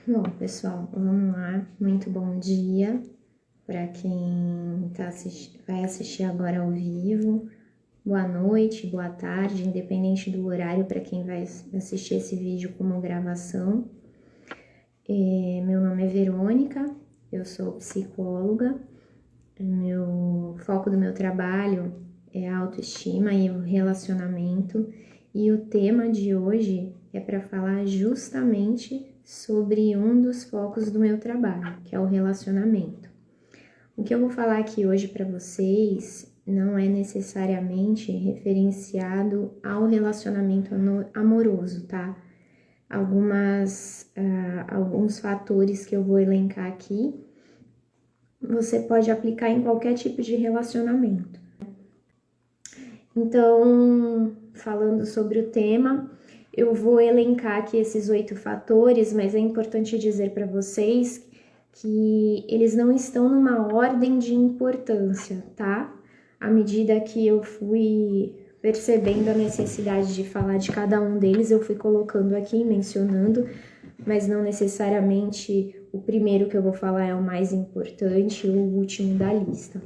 Bom, pessoal, vamos lá. Muito bom dia para quem vai assistir agora ao vivo. Boa noite, boa tarde, independente do horário para quem vai assistir esse vídeo como gravação. Meu nome é Verônica, eu sou psicóloga. O foco do meu trabalho é a autoestima e o relacionamento. E o tema de hoje é para falar justamente sobre um dos focos do meu trabalho, que é o relacionamento. O que eu vou falar aqui hoje para vocês não é necessariamente referenciado ao relacionamento amoroso, tá? Alguns fatores que eu vou elencar aqui, você pode aplicar em qualquer tipo de relacionamento. Então, falando sobre o tema, eu vou elencar aqui esses 8 fatores, mas é importante dizer para vocês que eles não estão numa ordem de importância, tá? À medida que eu fui percebendo a necessidade de falar de cada um deles, eu fui colocando aqui, mencionando, mas não necessariamente o primeiro que eu vou falar é o mais importante ou o último da lista,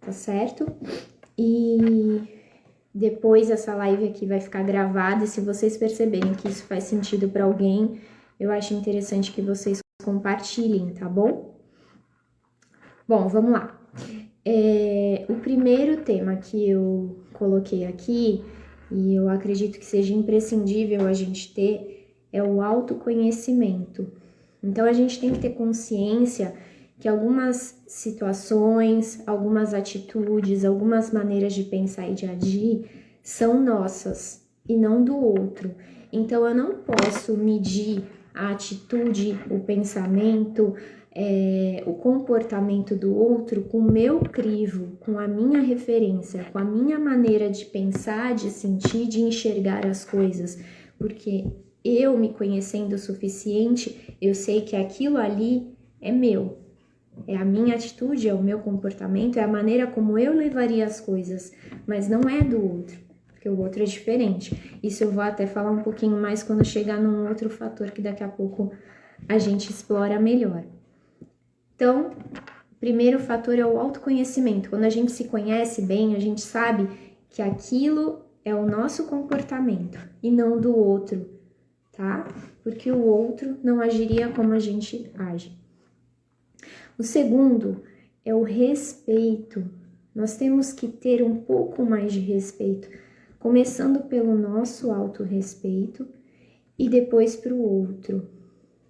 tá certo? E depois essa live aqui vai ficar gravada e se vocês perceberem que isso faz sentido para alguém, eu acho interessante que vocês compartilhem, tá bom? Bom, vamos lá. O primeiro tema que eu coloquei aqui, e eu acredito que seja imprescindível a gente ter, é o autoconhecimento. Então, a gente tem que ter consciência que algumas situações, algumas atitudes, algumas maneiras de pensar e de agir são nossas e não do outro. Então, eu não posso medir a atitude, o pensamento, o comportamento do outro com o meu crivo, com a minha referência, com a minha maneira de pensar, de sentir, de enxergar as coisas, porque eu me conhecendo o suficiente, eu sei que aquilo ali é meu, é a minha atitude, é o meu comportamento, é a maneira como eu levaria as coisas, mas não é do outro, porque o outro é diferente. Isso eu vou até falar um pouquinho mais quando chegar num outro fator que daqui a pouco a gente explora melhor. Então, o primeiro fator é o autoconhecimento. Quando a gente se conhece bem, a gente sabe que aquilo é o nosso comportamento e não do outro, tá? Porque o outro não agiria como a gente age. O segundo é o respeito. Nós temos que ter um pouco mais de respeito, começando pelo nosso autorrespeito e depois para o outro,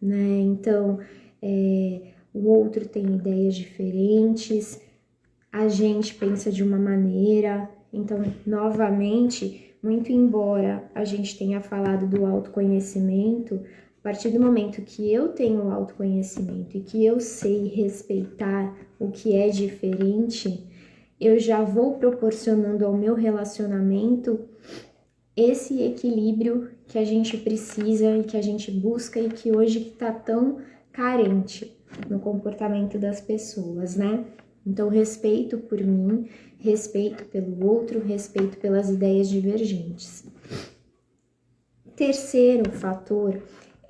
né? Então, o outro tem ideias diferentes, a gente pensa de uma maneira, então, novamente, muito embora a gente tenha falado do autoconhecimento, a partir do momento que eu tenho autoconhecimento e que eu sei respeitar o que é diferente, eu já vou proporcionando ao meu relacionamento esse equilíbrio que a gente precisa e que a gente busca e que hoje está tão carente no comportamento das pessoas, né? Então, respeito por mim, respeito pelo outro, respeito pelas ideias divergentes. Terceiro fator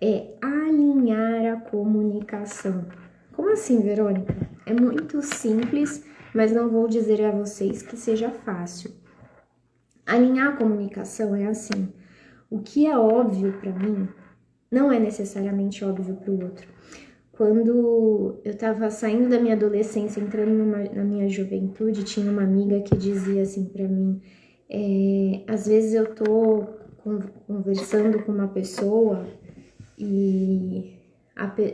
é alinhar a comunicação. Como assim, Verônica? É muito simples, mas não vou dizer a vocês que seja fácil. Alinhar a comunicação é assim: o que é óbvio para mim não é necessariamente óbvio para o outro. Quando eu estava saindo da minha adolescência, entrando na minha juventude, tinha uma amiga que dizia assim para mim, às vezes eu tô conversando com uma pessoa e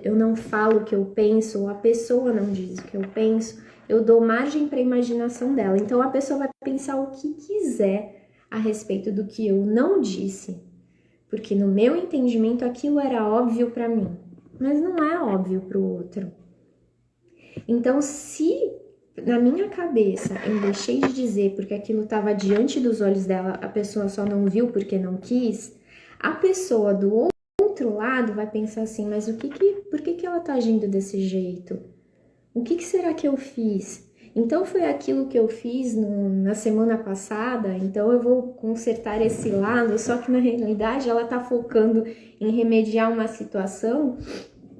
eu não falo o que eu penso, ou a pessoa não diz o que eu penso, eu dou margem para a imaginação dela. Então a pessoa vai pensar o que quiser a respeito do que eu não disse, porque no meu entendimento aquilo era óbvio para mim, mas não é óbvio para o outro. Então, se na minha cabeça eu deixei de dizer porque aquilo estava diante dos olhos dela, a pessoa só não viu porque não quis, a pessoa do outro lado vai pensar assim, mas por que ela tá agindo desse jeito? O que será que eu fiz? Então foi aquilo que eu fiz na semana passada, então eu vou consertar esse lado, só que na realidade ela tá focando em remediar uma situação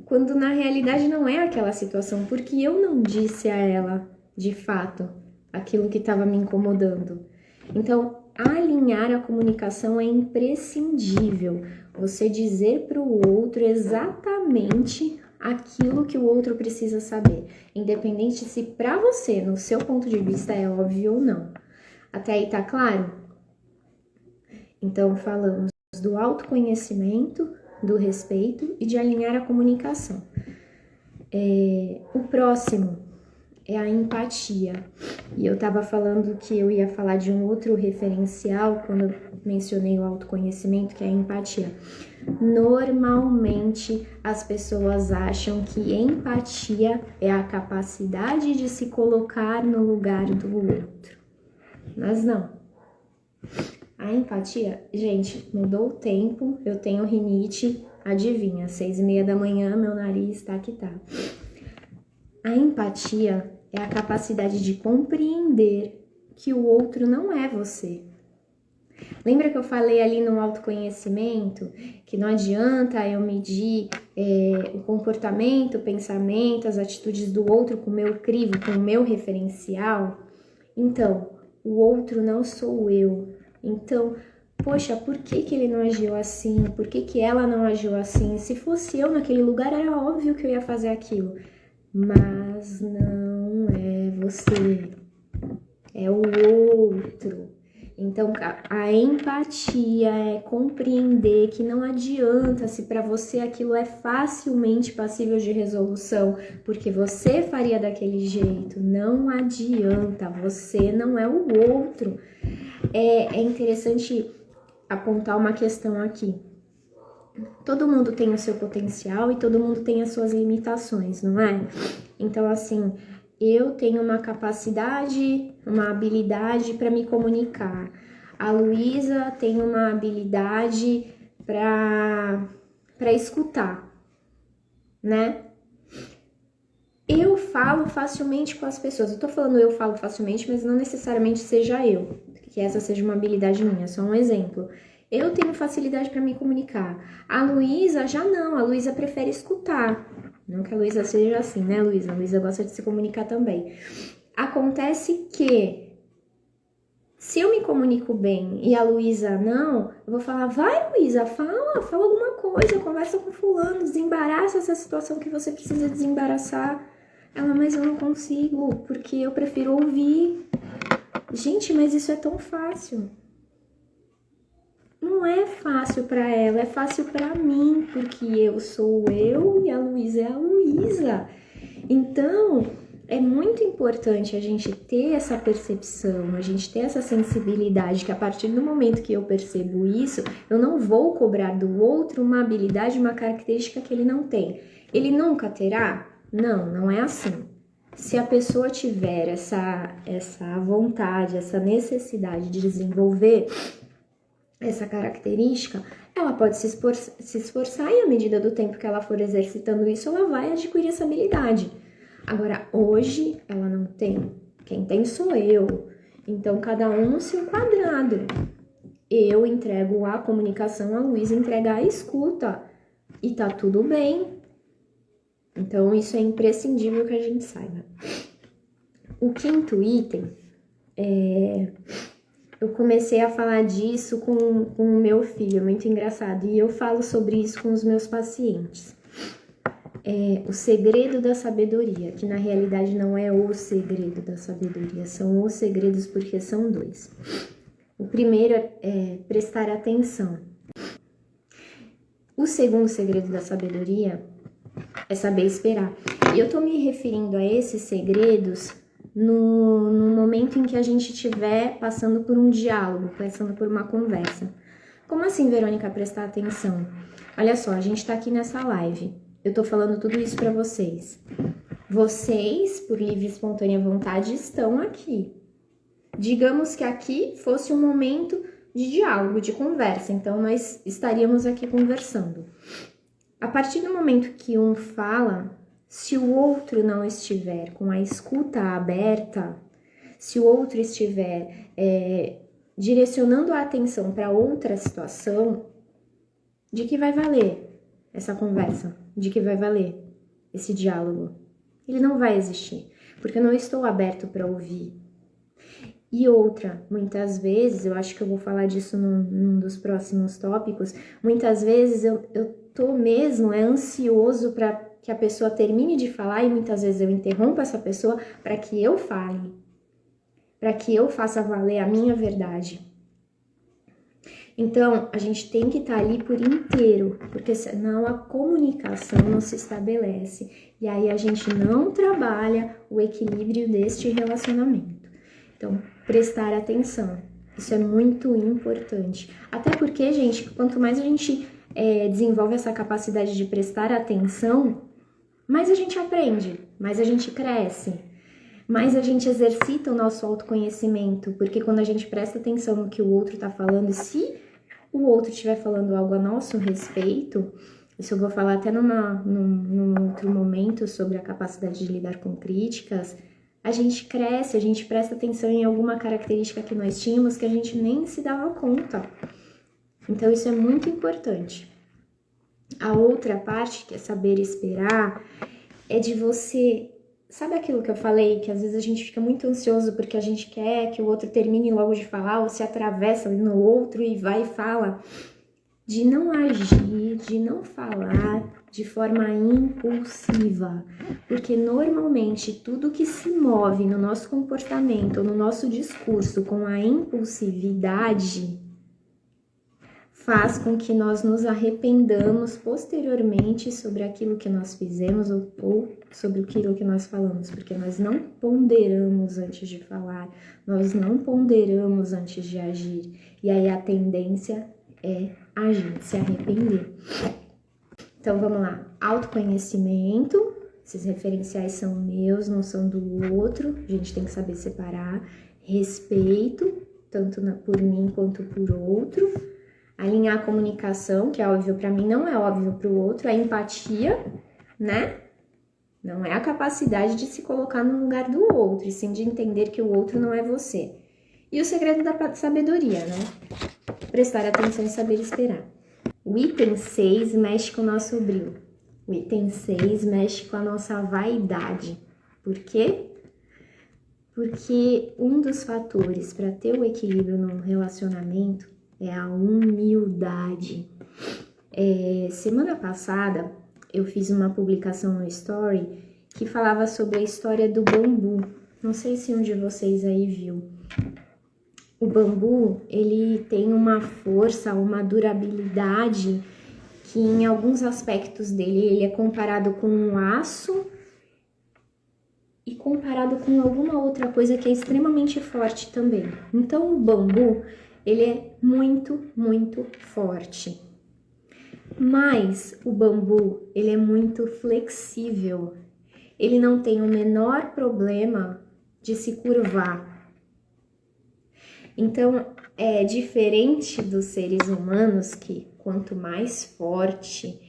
quando na realidade não é aquela situação, porque eu não disse a ela, de fato, aquilo que estava me incomodando. Então, alinhar a comunicação é imprescindível. Você dizer para o outro exatamente aquilo que o outro precisa saber, independente se para você, no seu ponto de vista, é óbvio ou não. Até aí tá claro? Então, falamos do autoconhecimento, do respeito e de alinhar a comunicação. O próximo é a empatia. E eu estava falando que eu ia falar de um outro referencial quando eu mencionei o autoconhecimento, que é a empatia. Normalmente as pessoas acham que empatia é a capacidade de se colocar no lugar do outro. Mas não. A empatia, gente, mudou o tempo, eu tenho rinite, adivinha, 6:30 da manhã, meu nariz tá que tá. A empatia é a capacidade de compreender que o outro não é você. Lembra que eu falei ali no autoconhecimento que não adianta eu medir o comportamento, o pensamento, as atitudes do outro com o meu crivo, com o meu referencial? Então, o outro não sou eu. Então, poxa, por que ele não agiu assim? Por que ela não agiu assim? Se fosse eu naquele lugar, era óbvio que eu ia fazer aquilo. Mas não é você, é o outro. Então, a empatia é compreender que não adianta se para você aquilo é facilmente passível de resolução, porque você faria daquele jeito. Não adianta, você não é o outro. É interessante apontar uma questão aqui. Todo mundo tem o seu potencial e todo mundo tem as suas limitações, não é? Então, assim, eu tenho uma capacidade, uma habilidade para me comunicar. A Luísa tem uma habilidade para escutar, né? Eu falo facilmente com as pessoas. Eu tô falando eu falo facilmente, mas não necessariamente seja eu, que essa seja uma habilidade minha, só um exemplo. Eu tenho facilidade para me comunicar. A Luísa já não, a Luísa prefere escutar. Não que a Luísa seja assim, né, Luísa? A Luísa gosta de se comunicar também. Acontece que, se eu me comunico bem e a Luísa não, eu vou falar, vai Luísa, fala alguma coisa, conversa com fulano, desembaraça essa situação que você precisa desembaraçar. Ela, mas eu não consigo, porque eu prefiro ouvir. Gente, mas isso é tão fácil. Não é fácil para ela, é fácil para mim, porque eu sou eu e a Luísa é a Luísa. Então, é muito importante a gente ter essa percepção, a gente ter essa sensibilidade, que a partir do momento que eu percebo isso, eu não vou cobrar do outro uma habilidade, uma característica que ele não tem. Ele nunca terá? Não, não é assim. Se a pessoa tiver essa vontade, essa necessidade de desenvolver essa característica, ela pode se esforçar e à medida do tempo que ela for exercitando isso, ela vai adquirir essa habilidade. Agora, hoje, ela não tem. Quem tem sou eu. Então, cada um no seu quadrado. Eu entrego a comunicação, a Luísa entrega a escuta. E tá tudo bem. Então, isso é imprescindível que a gente saiba. O quinto item eu comecei a falar disso com o meu filho, muito engraçado. E eu falo sobre isso com os meus pacientes. O segredo da sabedoria, que na realidade não é o segredo da sabedoria, são os segredos porque são dois. O primeiro é prestar atenção. O segundo segredo da sabedoria é saber esperar. E eu tô me referindo a esses segredos no momento em que a gente estiver passando por um diálogo, passando por uma conversa. Como assim, Verônica, prestar atenção? Olha só, a gente tá aqui nessa live. Eu tô falando tudo isso pra vocês. Vocês, por livre e espontânea vontade, estão aqui. Digamos que aqui fosse um momento de diálogo, de conversa. Então, nós estaríamos aqui conversando. A partir do momento que um fala, se o outro não estiver com a escuta aberta, se o outro estiver direcionando a atenção para outra situação, de que vai valer? essa conversa, de que vai valer esse diálogo. Ele não vai existir, porque eu não estou aberto para ouvir. E outra, muitas vezes, eu acho que eu vou falar disso num dos próximos tópicos, muitas vezes eu tô mesmo ansioso para que a pessoa termine de falar e muitas vezes eu interrompo essa pessoa para que eu fale, para que eu faça valer a minha verdade. Então, a gente tem que estar ali por inteiro, porque senão a comunicação não se estabelece. E aí a gente não trabalha o equilíbrio deste relacionamento. Então, prestar atenção. Isso é muito importante. Até porque, gente, quanto mais a gente desenvolve essa capacidade de prestar atenção, mais a gente aprende, mais a gente cresce. Mais a gente exercita o nosso autoconhecimento, porque quando a gente presta atenção no que o outro tá falando, se o outro estiver falando algo a nosso respeito, isso eu vou falar até num outro momento sobre a capacidade de lidar com críticas, a gente cresce, a gente presta atenção em alguma característica que nós tínhamos que a gente nem se dava conta. Então isso é muito importante. A outra parte, que é saber esperar, é de você... Sabe aquilo que eu falei, que às vezes a gente fica muito ansioso porque a gente quer que o outro termine logo de falar ou se atravessa no outro e vai e fala? De não agir, de não falar de forma impulsiva. Porque normalmente tudo que se move no nosso comportamento, no nosso discurso com a impulsividade, faz com que nós nos arrependamos posteriormente sobre aquilo que nós fizemos ou sobre aquilo que nós falamos, porque nós não ponderamos antes de falar, nós não ponderamos antes de agir, e aí a tendência é a gente se arrepender. Então vamos lá, autoconhecimento, esses referenciais são meus, não são do outro, a gente tem que saber separar, respeito, tanto por mim quanto por outro, alinhar a comunicação, que é óbvio para mim, não é óbvio para o outro, a empatia, né? Não é a capacidade de se colocar no lugar do outro, e sim de entender que o outro não é você. E o segredo da sabedoria, né? Prestar atenção e saber esperar. O item 6 mexe com o nosso brilho. O item 6 mexe com a nossa vaidade. Por quê? Porque um dos fatores para ter o equilíbrio num relacionamento é a humildade. Semana passada eu fiz uma publicação no Story que falava sobre a história do bambu. Não sei se um de vocês aí viu. O bambu, ele tem uma força, uma durabilidade que em alguns aspectos dele ele é comparado com um aço e comparado com alguma outra coisa que é extremamente forte também. Então o bambu, ele é muito, muito forte. Mas o bambu, ele é muito flexível. Ele não tem o menor problema de se curvar. Então, é diferente dos seres humanos que quanto mais forte,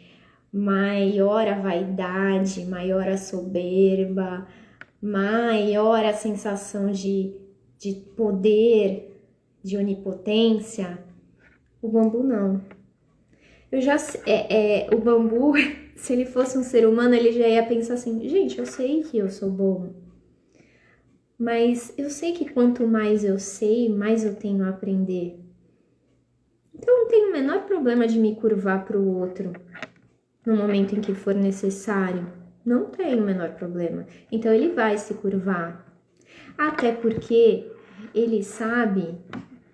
maior a vaidade, maior a soberba, maior a sensação de poder, de onipotência. O bambu não. O bambu, se ele fosse um ser humano, ele já ia pensar assim, gente, eu sei que eu sou bom, mas eu sei que quanto mais eu sei, mais eu tenho a aprender. Então não tem o menor problema de me curvar para o outro no momento em que for necessário. Não tem o menor problema. Então ele vai se curvar. Até porque ele sabe...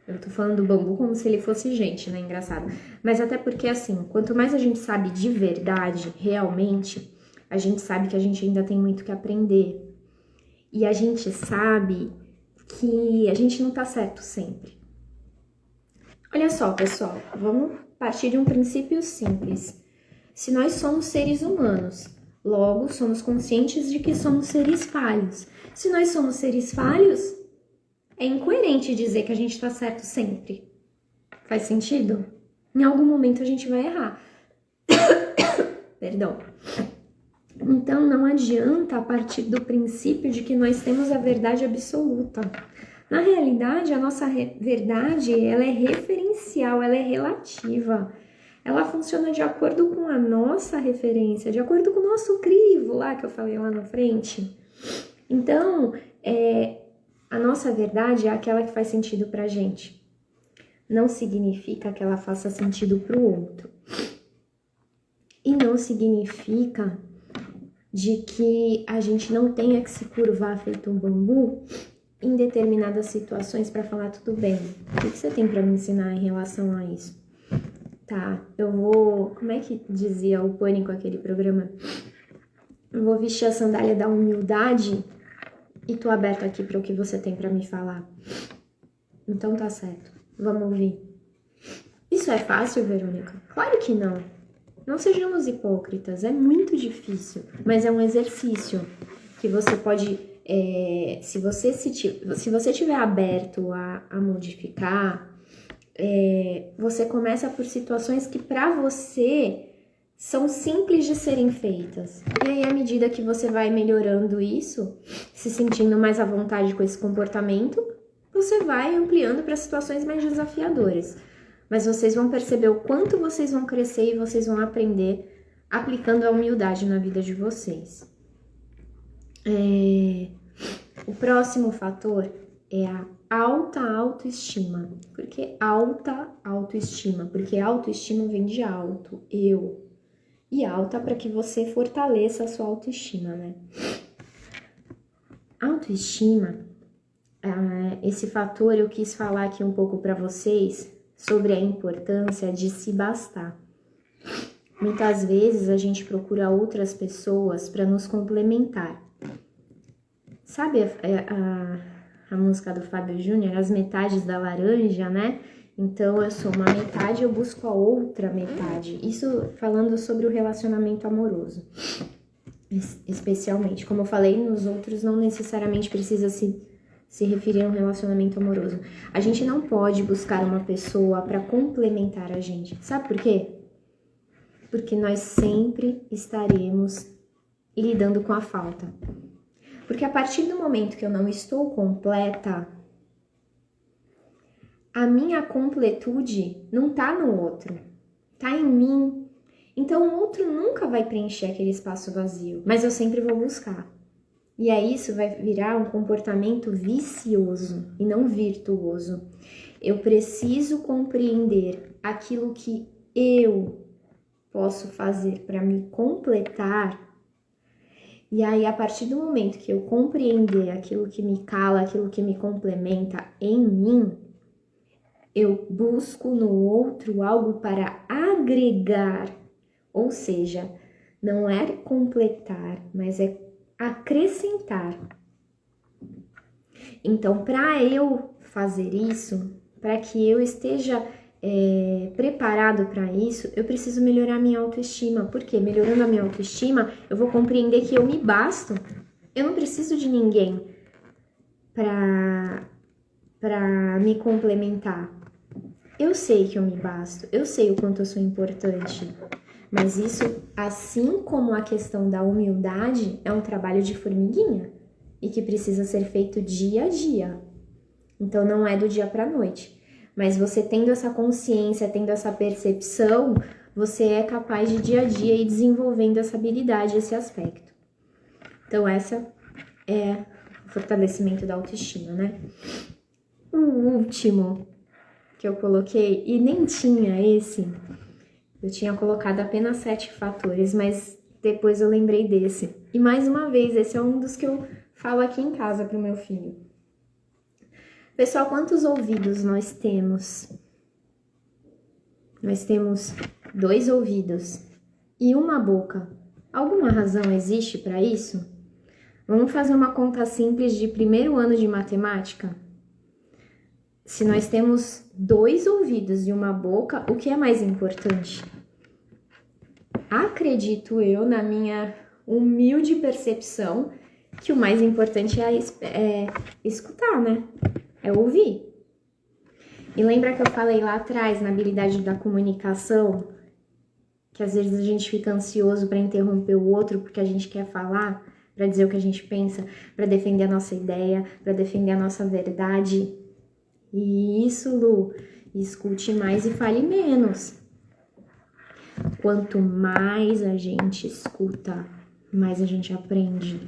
Eu tô falando do bambu como se ele fosse gente, né? Engraçado. Mas até porque, assim, quanto mais a gente sabe de verdade, realmente, a gente sabe que a gente ainda tem muito que aprender. E a gente sabe que a gente não tá certo sempre. Olha só, pessoal, vamos partir de um princípio simples. Se nós somos seres humanos, logo somos conscientes de que somos seres falhos. Se nós somos seres falhos, é incoerente dizer que a gente tá certo sempre. Faz sentido? Em algum momento a gente vai errar. Perdão. Então não adianta a partir do princípio de que nós temos a verdade absoluta. Na realidade, a nossa verdade, ela é referencial, ela é relativa. ela funciona de acordo com a nossa referência, de acordo com o nosso crivo lá que eu falei lá na frente. Então, a nossa verdade é aquela que faz sentido pra gente. Não significa que ela faça sentido pro outro. E não significa de que a gente não tenha que se curvar feito um bambu em determinadas situações para falar tudo bem. O que você tem para me ensinar em relação a isso? Tá, eu vou... Como é que dizia o Pânico, aquele programa? Eu vou vestir a sandália da humildade e tô aberto aqui para o que você tem para me falar. Então tá certo, vamos ouvir. Isso é fácil, Verônica? Claro que não. Não sejamos hipócritas, é muito difícil, mas é um exercício que você pode, se você estiver aberto a modificar, você começa por situações que para você são simples de serem feitas. E aí, à medida que você vai melhorando isso, se sentindo mais à vontade com esse comportamento, você vai ampliando para situações mais desafiadoras. Mas vocês vão perceber o quanto vocês vão crescer e vocês vão aprender aplicando a humildade na vida de vocês. O próximo fator é a alta autoestima. Por que alta autoestima? Porque autoestima vem de alto, eu. E alta para que você fortaleça a sua autoestima, né? Autoestima, esse fator eu quis falar aqui um pouco para vocês sobre a importância de se bastar. Muitas vezes a gente procura outras pessoas para nos complementar. Sabe a música do Fábio Júnior, As Metades da Laranja, né? Então eu sou uma metade, eu busco a outra metade. Isso falando sobre o relacionamento amoroso. Especialmente, como eu falei, nos outros não necessariamente precisa se referir a um relacionamento amoroso. A gente não pode buscar uma pessoa para complementar a gente. Sabe por quê? Porque nós sempre estaremos lidando com a falta. Porque a partir do momento que eu não estou completa, a minha completude não tá no outro, tá em mim. Então o outro nunca vai preencher aquele espaço vazio, mas eu sempre vou buscar. E aí isso vai virar um comportamento vicioso e não virtuoso. Eu preciso compreender aquilo que eu posso fazer para me completar. E aí, a partir do momento que eu compreender aquilo que me cala, aquilo que me complementa em mim, eu busco no outro algo para agregar. Ou seja, não é completar, mas é acrescentar. Então, para eu fazer isso, para que eu esteja preparado para isso, eu preciso melhorar minha autoestima. Por quê? Melhorando a minha autoestima, eu vou compreender que eu me basto. Eu não preciso de ninguém para me complementar. Eu sei que eu me basto, eu sei o quanto eu sou importante. Mas isso, assim como a questão da humildade, é um trabalho de formiguinha e que precisa ser feito dia a dia. Então, não é do dia para a noite. Mas você tendo essa consciência, tendo essa percepção, você é capaz de dia a dia ir desenvolvendo essa habilidade, esse aspecto. Então, essa é o fortalecimento da autoestima, né? O último que eu coloquei, e nem tinha esse, eu tinha colocado apenas 7 fatores, mas depois eu lembrei desse. E mais uma vez, esse é um dos que eu falo aqui em casa pro meu filho. Pessoal, quantos ouvidos nós temos? Nós temos 2 ouvidos e uma boca. Alguma razão existe para isso? Vamos fazer uma conta simples de primeiro ano de matemática? Se nós temos 2 ouvidos e uma boca, o que é mais importante? Acredito eu, na minha humilde percepção, que o mais importante é escutar, né? É ouvir. E lembra que eu falei lá atrás, na habilidade da comunicação, que às vezes a gente fica ansioso para interromper o outro porque a gente quer falar, para dizer o que a gente pensa, para defender a nossa ideia, para defender a nossa verdade. E isso, Lu, escute mais e fale menos. Quanto mais a gente escuta, mais a gente aprende.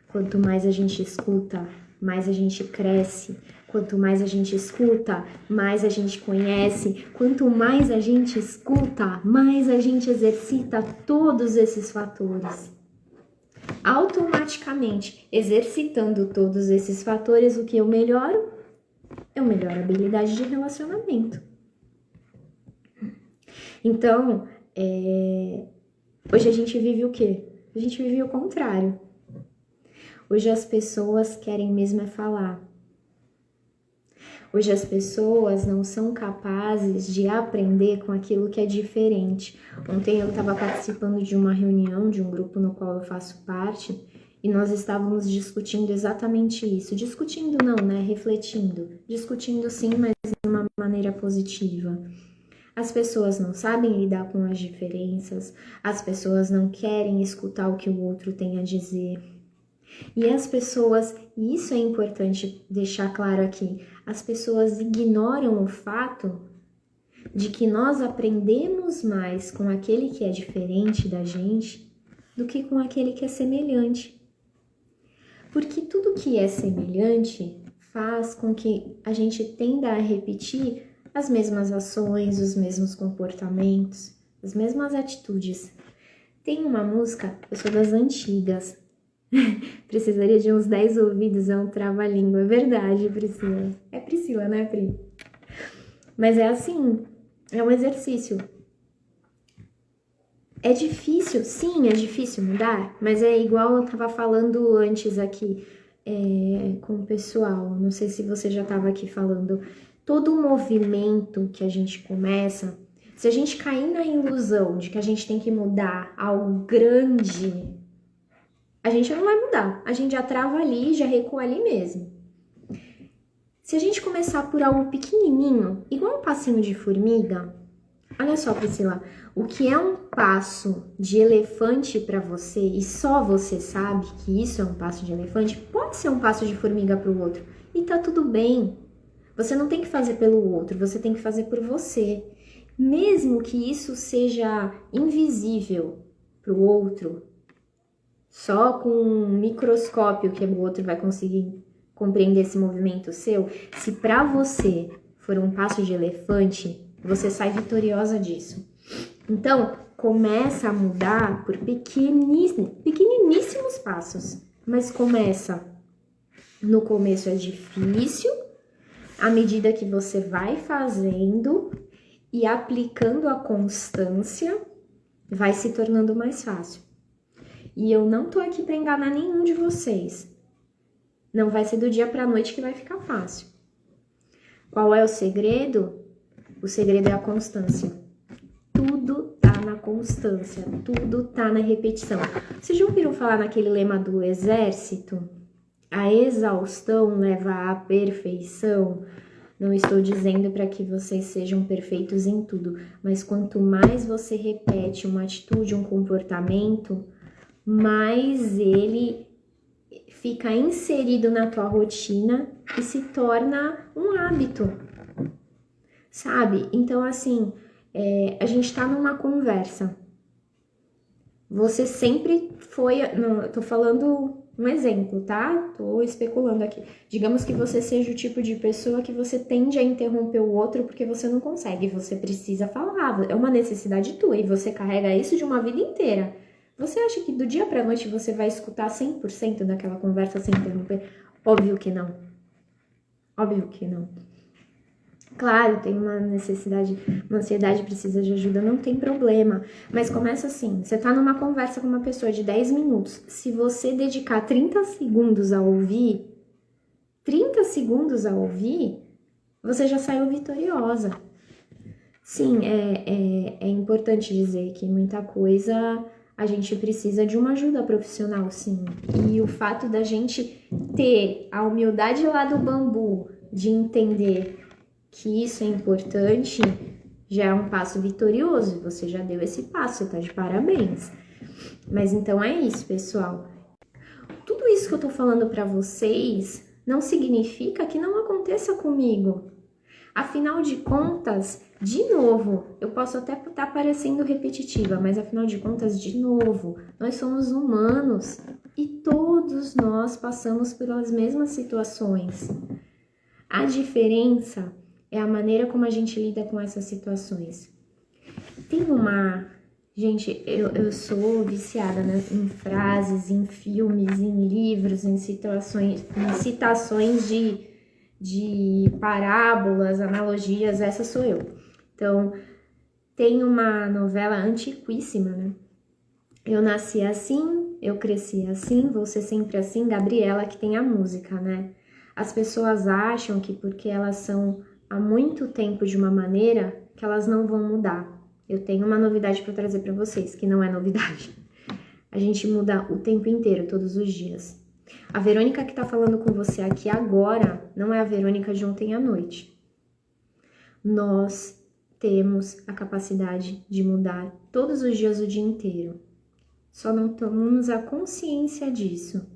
Quanto mais a gente escuta, mais a gente cresce. Quanto mais a gente escuta, mais a gente conhece. Quanto mais a gente escuta, mais a gente exercita todos esses fatores. Automaticamente, exercitando todos esses fatores, o que eu melhoro? Eu melhoro a habilidade de relacionamento. Então, hoje a gente vive o quê? A gente vive o contrário. Hoje as pessoas querem mesmo falar. Hoje as pessoas não são capazes de aprender com aquilo que é diferente. Ontem eu estava participando de uma reunião de um grupo no qual eu faço parte e nós estávamos discutindo exatamente isso. Discutindo não, né? Refletindo. Discutindo sim, mas de uma maneira positiva. As pessoas não sabem lidar com as diferenças, as pessoas não querem escutar o que o outro tem a dizer. E as pessoas, e isso é importante deixar claro aqui, as pessoas ignoram o fato de que nós aprendemos mais com aquele que é diferente da gente do que com aquele que é semelhante. Porque tudo que é semelhante faz com que a gente tenda a repetir as mesmas ações, os mesmos comportamentos, as mesmas atitudes. Tem uma música, eu sou das antigas, precisaria de uns 10 ouvidos, é um trava-língua, é verdade, Priscila. É Priscila, né, Pri? Mas é assim, é um exercício. É difícil, sim, é difícil mudar, mas é igual eu tava falando antes aqui com o pessoal, não sei se você já tava aqui falando, todo movimento que a gente começa, se a gente cair na ilusão de que a gente tem que mudar algo grande, a gente não vai mudar, a gente já trava ali, já recua ali mesmo. Se a gente começar por algo pequenininho, igual um passinho de formiga, olha só, Priscila, o que é um passo de elefante para você e só você sabe que isso é um passo de elefante, pode ser um passo de formiga para o outro e tá tudo bem. Você não tem que fazer pelo outro, você tem que fazer por você. Mesmo que isso seja invisível para o outro, só com um microscópio que o outro vai conseguir compreender esse movimento seu, se para você for um passo de elefante, você sai vitoriosa disso. Então, começa a mudar por pequeniníssimos passos, mas começa. No começo é difícil, à medida que você vai fazendo e aplicando a constância, vai se tornando mais fácil. E eu não tô aqui para enganar nenhum de vocês. Não vai ser do dia para a noite que vai ficar fácil. Qual é o segredo? O segredo é a constância. Tudo tá na constância, tudo tá na repetição. Vocês já ouviram falar naquele lema do exército? A exaustão leva à perfeição. Não estou dizendo para que vocês sejam perfeitos em tudo, mas quanto mais você repete uma atitude, um comportamento, mais ele fica inserido na tua rotina e se torna um hábito, sabe? Então, assim, a gente tá numa conversa. Você sempre foi... Não, eu tô falando um exemplo, tá? Tô especulando aqui. Digamos que você seja o tipo de pessoa que você tende a interromper o outro porque você não consegue, você precisa falar, é uma necessidade tua e você carrega isso de uma vida inteira. Você acha que do dia pra noite você vai escutar 100% daquela conversa sem interromper? Óbvio que não. Óbvio que não. Claro, tem uma necessidade, uma ansiedade, precisa de ajuda, não tem problema. Mas começa assim, você tá numa conversa com uma pessoa de 10 minutos. Se você dedicar 30 segundos a ouvir, 30 segundos a ouvir, você já saiu vitoriosa. Sim, é importante dizer que muita coisa... A gente precisa de uma ajuda profissional, sim. E o fato da gente ter a humildade lá do bambu, de entender que isso é importante, já é um passo vitorioso. Você já deu esse passo, tá de parabéns. Mas então é isso, pessoal. Tudo isso que eu tô falando pra vocês não significa que não aconteça comigo. Afinal de contas, de novo, eu posso até estar parecendo repetitiva, mas afinal de contas, de novo, nós somos humanos e todos nós passamos pelas mesmas situações. A diferença é a maneira como a gente lida com essas situações. Tem uma... Gente, eu sou viciada, né, em frases, em filmes, em livros, em citações de parábolas, analogias, essa sou eu. Então, tem uma novela antiquíssima, né? Eu nasci assim, eu cresci assim, vou ser sempre assim, Gabriela, que tem a música, né? As pessoas acham que porque elas são há muito tempo de uma maneira, que elas não vão mudar. Eu tenho uma novidade para trazer para vocês, que não é novidade. A gente muda o tempo inteiro, todos os dias. A Verônica que tá falando com você aqui agora, não é a Verônica de ontem à noite. Nós temos a capacidade de mudar todos os dias o dia inteiro. Só não tomamos a consciência disso.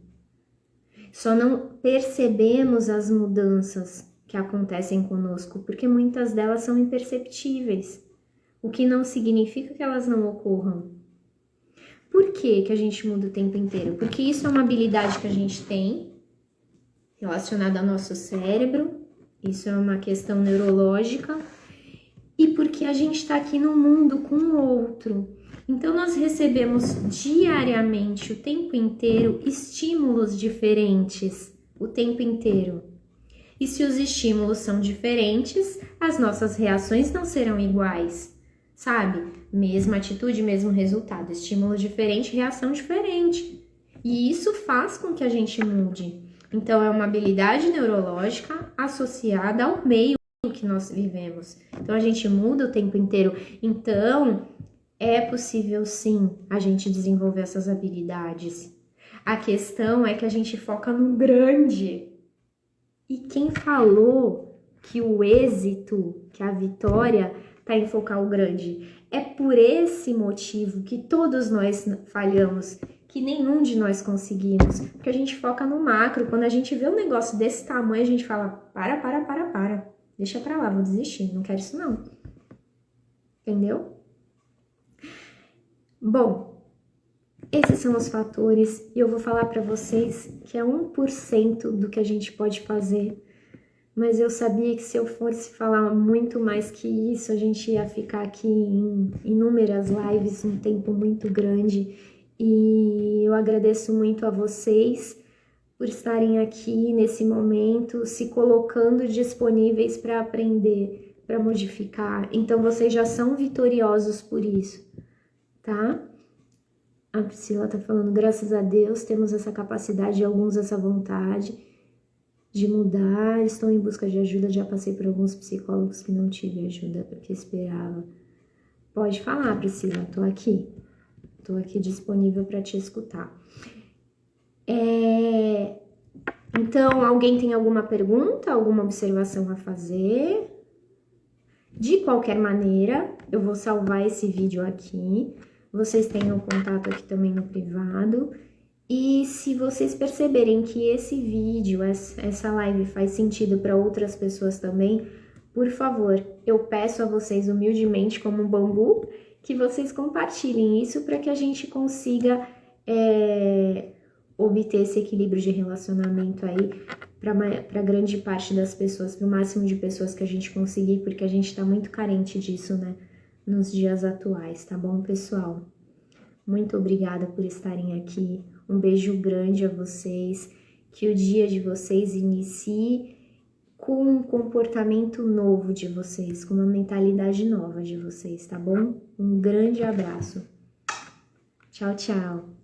Só não percebemos as mudanças que acontecem conosco, porque muitas delas são imperceptíveis. O que não significa que elas não ocorram. Por que a gente muda o tempo inteiro? Porque isso é uma habilidade que a gente tem, relacionada ao nosso cérebro, isso é uma questão neurológica, e porque a gente está aqui no mundo com o outro. Então, nós recebemos diariamente, o tempo inteiro, estímulos diferentes, o tempo inteiro. E se os estímulos são diferentes, as nossas reações não serão iguais. Sabe? Mesma atitude, mesmo resultado. Estímulo diferente, reação diferente. E isso faz com que a gente mude. Então, é uma habilidade neurológica associada ao meio que nós vivemos. Então, a gente muda o tempo inteiro. Então, é possível sim a gente desenvolver essas habilidades. A questão é que a gente foca no grande. E quem falou que o êxito, que a vitória está em focar o grande? É por esse motivo que todos nós falhamos, que nenhum de nós conseguimos, porque a gente foca no macro. Quando a gente vê um negócio desse tamanho, a gente fala, para, deixa pra lá, vou desistir, não quero isso não. Entendeu? Bom, esses são os fatores e eu vou falar para vocês que é 1% do que a gente pode fazer. Mas eu sabia que se eu fosse falar muito mais que isso, a gente ia ficar aqui em inúmeras lives, um tempo muito grande. E eu agradeço muito a vocês por estarem aqui nesse momento, se colocando disponíveis para aprender, para modificar. Então, vocês já são vitoriosos por isso, tá? A Priscila tá falando, graças a Deus, temos essa capacidade, alguns essa vontade de mudar, estou em busca de ajuda, já passei por alguns psicólogos que não tive ajuda porque esperava. Pode falar, Priscila, tô aqui disponível para te escutar. Então, alguém tem alguma pergunta, alguma observação a fazer? De qualquer maneira, eu vou salvar esse vídeo aqui, vocês tenham contato aqui também no privado. E se vocês perceberem que esse vídeo, essa live faz sentido para outras pessoas também, por favor, eu peço a vocês humildemente, como um bambu, que vocês compartilhem isso para que a gente consiga obter esse equilíbrio de relacionamento aí para grande parte das pessoas, para o máximo de pessoas que a gente conseguir, porque a gente está muito carente disso, né, nos dias atuais, tá bom, pessoal? Muito obrigada por estarem aqui. Um beijo grande a vocês, que o dia de vocês inicie com um comportamento novo de vocês, com uma mentalidade nova de vocês, tá bom? Um grande abraço. Tchau, tchau.